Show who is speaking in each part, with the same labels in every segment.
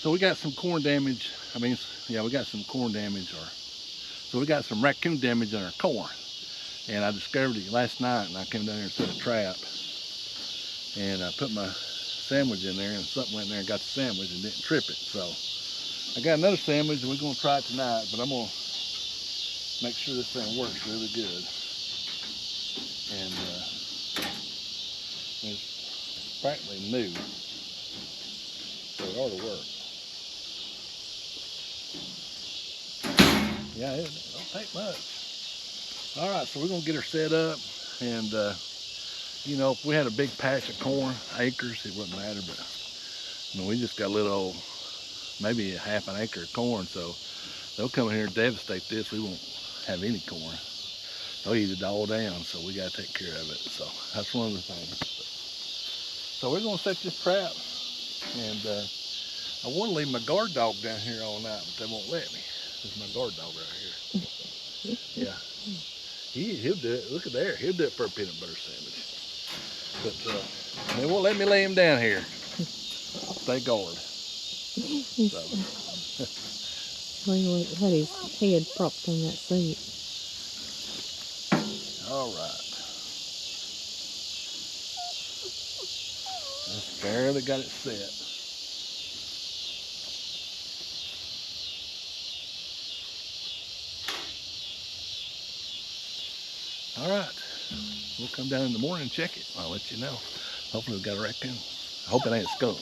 Speaker 1: So we got some corn damage. Yeah, we got some corn damage, so we got some raccoon damage in our corn. And I discovered it last night, and I came down here and set a trap. And I put my sandwich in there, and something went in there and got the sandwich and didn't trip it. So I got another sandwich, and we're gonna try it tonight, but I'm gonna make sure this thing works really good. And it's practically new, so it ought to work. Yeah, it don't take much. All right, so we're gonna get her set up, and you know, if we had a big patch of corn, acres, it wouldn't matter, but you know, we just got a little old, maybe a half an acre of corn, so they'll come in here and devastate this. We won't have any corn. They'll eat it all down, so we gotta take care of it. So that's one of the things. So we're gonna set this trap, and I want to leave my guard dog down here all night, but they won't let me. This is my guard dog right here. Yeah, he'll do it. Look at there, he'll do it for a peanut butter sandwich. But they won't let me lay him down here. Stay guard. So.
Speaker 2: Well, he had his head propped on that seat.
Speaker 1: All right. Just barely got it set. All right. We'll come down in the morning and check it. I'll let you know. Hopefully we've got a raccoon. I hope it ain't a skunk.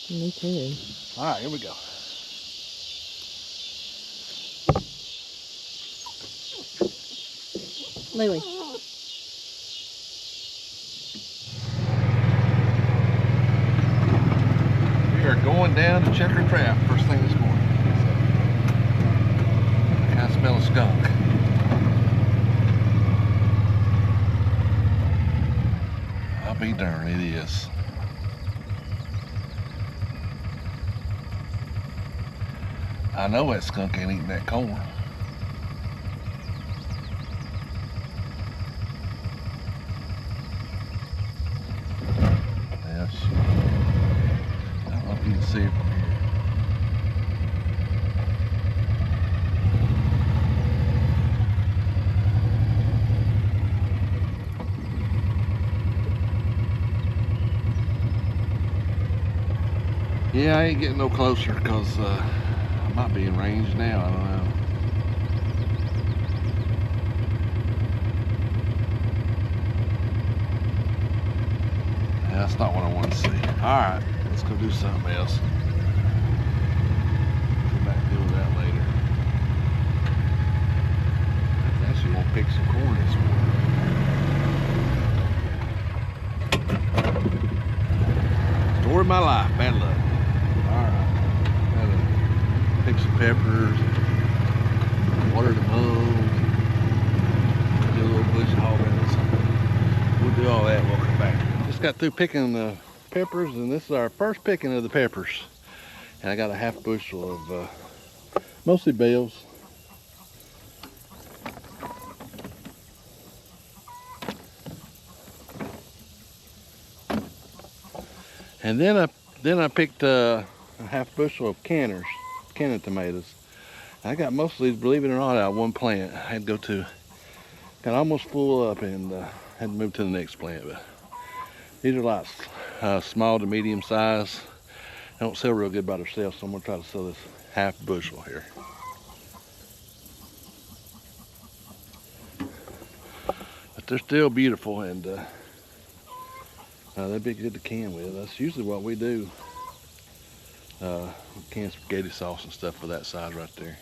Speaker 2: Me too.
Speaker 1: All right, here we go.
Speaker 2: Louie.
Speaker 1: We are going down to check our trap first thing this morning. I kind of smell a skunk. I'll be darned, it is. I know that skunk ain't eating that corn. Yeah, shoot. I don't know if you can see it from here. Yeah, I ain't getting no closer because I might be in range now, I don't know. Yeah, that's not what I want to see. Alright, let's go do something else. Come back and deal with that later. I actually want to pick some corn this morning. Story of my life, bad luck. Alright, gotta pick some peppers, water the mows, do a little bush hogging or something. We'll do all that and we'll come back. Just got through picking the peppers, and this is our first picking of the peppers. And I got a half bushel of mostly bells. And then I picked a half bushel of canning tomatoes. I got most of these, believe it or not, out of one plant. I had to got almost full up and had to move to the next plant. But these are like small to medium size. They don't sell real good by themselves, so I'm gonna try to sell this half bushel here. But they're still beautiful, and they'd be good to can with. That's usually what we do. Can spaghetti sauce and stuff for that size right there.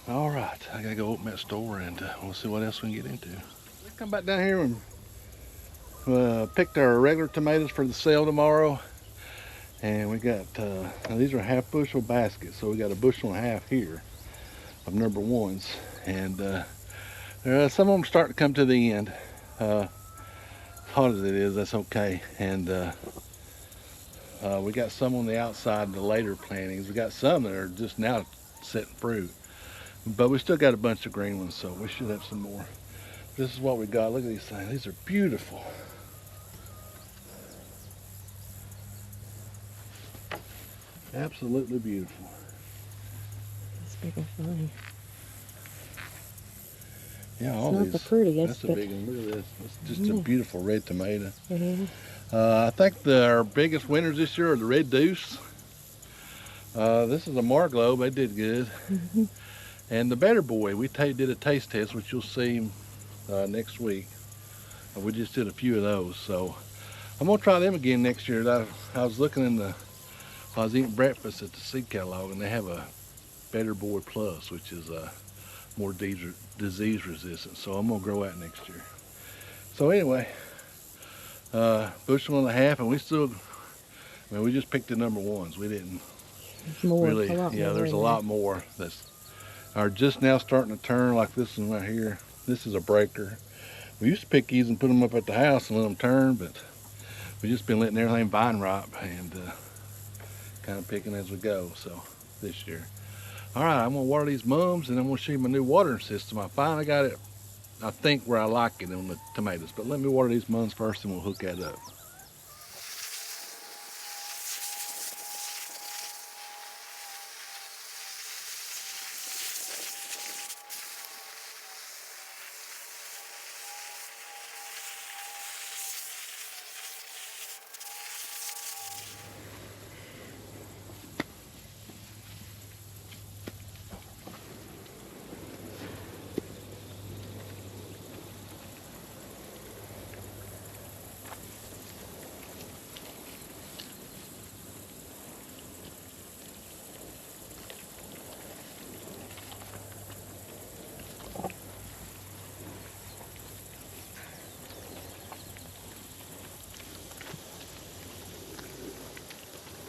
Speaker 1: All right, I gotta go open that store and we'll see what else we can get into. We come back down here and picked our regular tomatoes for the sale tomorrow, and we got now these are half bushel baskets, so we got a bushel and a half here of number ones, and some of them starting to come to the end. As hot as it is, that's okay. And we got some on the outside, the later plantings. We got some that are just now setting fruit, but we still got a bunch of green ones, so we should have some more. This is what we got. Look at these things. These are beautiful. Absolutely beautiful.
Speaker 2: It's big and fine.
Speaker 1: Yeah,
Speaker 2: It's
Speaker 1: all
Speaker 2: not
Speaker 1: these.
Speaker 2: the prettiest,
Speaker 1: That's a
Speaker 2: but
Speaker 1: big one. Look at this. It's just a
Speaker 2: yeah.
Speaker 1: beautiful red tomato.
Speaker 2: Yeah.
Speaker 1: I think our biggest winners this year are the red deuce. This is a Marglow. They did good.
Speaker 2: Mm-hmm.
Speaker 1: And the Better Boy, we did a taste test, which you'll see next week. We just did a few of those, so I'm gonna try them again next year. I was looking I was eating breakfast at the seed catalog, and they have a Better Boy Plus, which is more disease resistant. So I'm gonna grow that next year. So anyway, bushel and a half, and we just picked the number ones. We didn't
Speaker 2: There's more,
Speaker 1: really,
Speaker 2: a lot
Speaker 1: yeah,
Speaker 2: more
Speaker 1: there's a
Speaker 2: in
Speaker 1: lot more that's are just now starting to turn, like this one right here. This is a breaker. We used to pick these and put them up at the house and let them turn, but we've just been letting everything vine ripe and kind of picking as we go, so this year. All right, I'm gonna water these mums and I'm gonna show you my new watering system. I finally got it, I think, where I like it on the tomatoes, but let me water these mums first and we'll hook that up.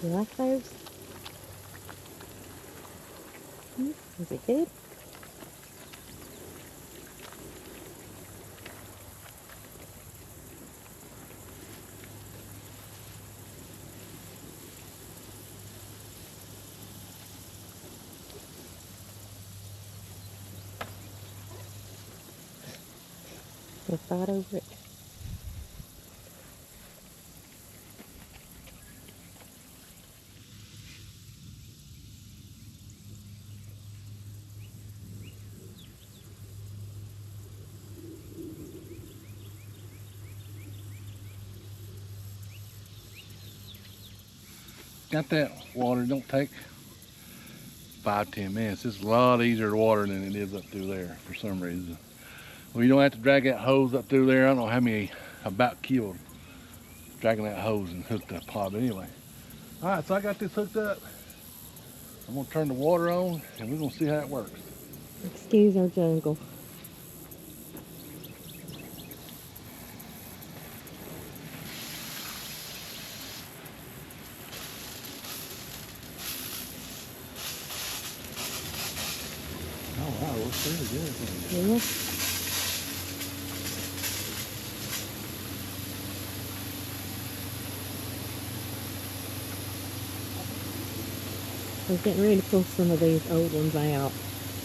Speaker 2: You like those? Is it good? We'll fight over it.
Speaker 1: Got that water, don't take 5-10 minutes. It's a lot easier to water than it is up through there for some reason. Well, you don't have to drag that hose up through there. I don't know how many about killed dragging that hose and hooked that pot, but anyway. All right, so I got this hooked up. I'm gonna turn the water on and we're gonna see how it works.
Speaker 2: Excuse our jungle.
Speaker 1: Oh wow, it looks really good.
Speaker 2: Yeah. We're getting ready to pull some of these old ones out.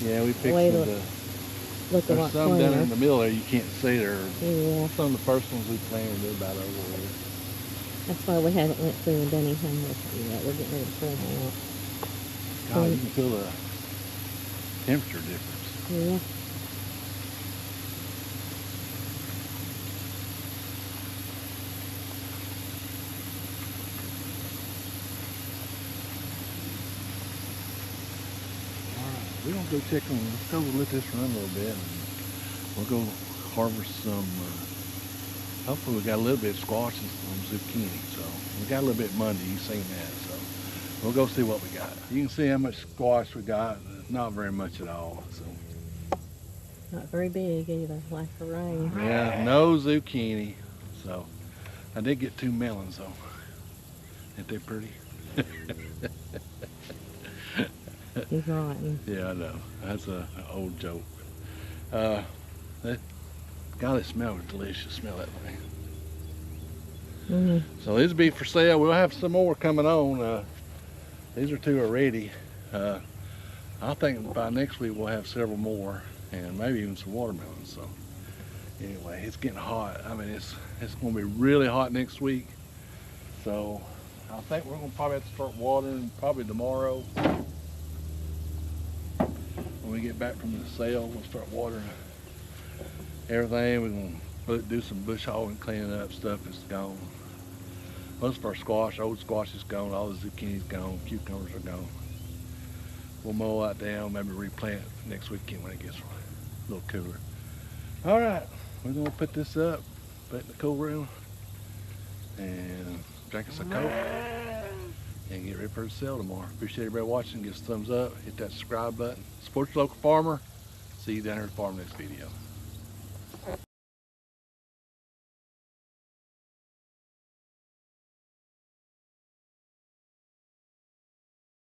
Speaker 1: Yeah, we picked
Speaker 2: Way
Speaker 1: some
Speaker 2: to
Speaker 1: of
Speaker 2: look a
Speaker 1: there's
Speaker 2: lot
Speaker 1: some down
Speaker 2: cleaner.
Speaker 1: in the middle there you can't see. There.
Speaker 2: Yeah.
Speaker 1: Some of the first ones we planted, they're about over there.
Speaker 2: That's why we haven't went through and done anything with it yet. We're getting ready to pull them out.
Speaker 1: God, you can feel the temperature difference.
Speaker 2: Yeah.
Speaker 1: We're gonna go check on. Let's go let this run a little bit, and we'll go harvest some. Hopefully, we got a little bit of squash and some zucchini. So we got a little bit Monday. You've seen that, so we'll go see what we got. You can see how much squash we got. Not very much at all. So
Speaker 2: Not very big either, like the rain.
Speaker 1: yeah, no zucchini. So I did get 2 melons though. Ain't they pretty?
Speaker 2: He's rotten.
Speaker 1: Yeah, I know. That's an old joke. That, God, it smells delicious. Smell that thing.
Speaker 2: Mm.
Speaker 1: So these will be for sale. We'll have some more coming on. These are 2 already. I think by next week we'll have several more, and maybe even some watermelons. So anyway, it's getting hot. I mean, it's going to be really hot next week. So I think we're gonna probably have to start watering probably tomorrow. When we get back from the sale, we'll start watering everything. We're gonna do some bush hogging, cleaning up stuff that's gone. Most of our squash, old squash is gone. All the zucchini's gone. Cucumbers are gone. We'll mow that down, maybe replant next weekend when it gets a little cooler. All right, we're gonna put this up, put it in the cool room, and drink us a Coke, and get ready for the sale tomorrow. Appreciate everybody watching. Give us a thumbs up, hit that subscribe button. Support your local farmer. See you down here at the farm next video.